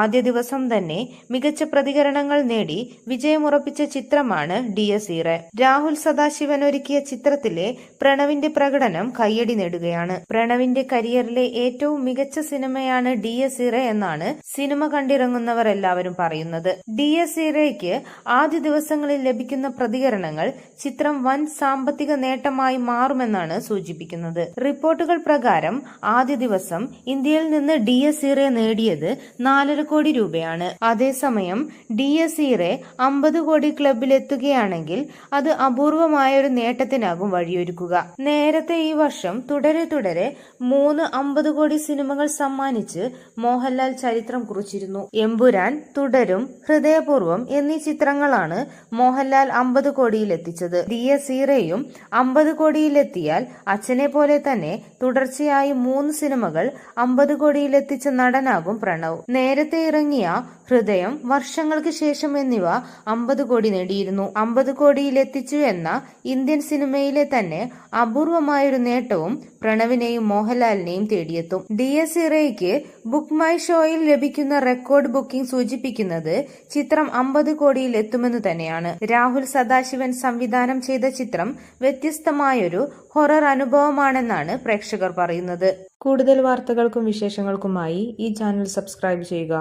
ആദ്യ ദിവസം തന്നെ മികച്ച പ്രതികരണങ്ങൾ നേടി വിജയമുറപ്പിച്ച ചിത്രമാണ് ഡിയസ് ഇറേ. രാഹുൽ സദാശിവൻ ഒരുക്കിയ ചിത്രത്തിലെ പ്രണവിന്റെ പ്രകടനം കയ്യടി നേടുകയാണ്. പ്രണവിന്റെ കരിയറിലെ ഏറ്റവും മികച്ച സിനിമയാണ് ഡിയസ് ഇറേ എന്നാണ് സിനിമ കണ്ടിറങ്ങുന്നവർ എല്ലാവരും പറയുന്നത്. ഡിയസ് ഇറേക്ക് ആദ്യ ദിവസങ്ങളിൽ ലഭിക്കുന്ന പ്രതികരണങ്ങൾ ചിത്രം വൻ സാമ്പത്തിക നേട്ടമായി മാറുമെന്നാണ് സൂചിപ്പിക്കുന്നത്. റിപ്പോർട്ടുകൾ പ്രകാരം ആദ്യ ദിവസം ഇന്ത്യയിൽ നിന്ന് ഡിയസ് ഇറേ നേടിയത് 4.5 കോടി രൂപയാണ്. അതേസമയം ഡിയസ് ഇറേ 50 കോടി ക്ലബിലെത്തുകയാണെങ്കിൽ അത് അപൂർവമായ ഒരു നേട്ടത്തിനാകും വഴിയൊരുക്കുക. നേരത്തെ ഈ വർഷം തുടരെ 3 50 കോടി സിനിമകൾ സമ്മാനിച്ച് മോഹൻലാൽ ചരിത്രം കുറിച്ചിരുന്നു. എമ്പുരാൻ, തുടരും, ഹൃദയപൂർവ്വം എന്നീ ചിത്രങ്ങളാണ് മോഹൻലാൽ 50 കോടിയിലെത്തിച്ചത്. ഡിയസ് ഇറേയും 50 കോടിയിലെത്തിയാൽ അച്ഛനെ പോലെ തന്നെ തുടർച്ചയായി 3 സിനിമകൾ 50 കോടിയിലെത്തിച്ച നടനാകും പ്രണവ്. നേരത്തെ ഇറങ്ങിയ ഹൃദയം, വർഷങ്ങൾക്ക് ശേഷം എന്നിവ 50 കോടി നേടിയിരുന്നു. 50 കോടിയിലെത്തിച്ചു എന്ന ഇന്ത്യൻ സിനിമയിലെ തന്നെ അപൂർവമായൊരു നേട്ടവും പ്രണവിനെയും മോഹൻലാലിനെയും തേടിയെത്തും. ഡിയസ് ഇറേയ്ക്ക് ബുക്ക് മൈ ഷോയിൽ ലഭിക്കുന്ന റെക്കോർഡ് ബുക്കിംഗ് സൂചിപ്പിക്കുന്നത് ചിത്രം 50 കോടിയിൽ എത്തുമെന്ന് തന്നെയാണ്. രാഹുൽ സദാശിവൻ സംവിധാനം ചെയ്ത ചിത്രം വ്യത്യസ്തമായൊരു ഹൊറർ അനുഭവമാണെന്നാണ് പ്രേക്ഷകർ പറയുന്നത്. കൂടുതൽ വാർത്തകൾക്കും വിശേഷങ്ങൾക്കുമായി ഈ ചാനൽ സബ്സ്ക്രൈബ് ചെയ്യുക.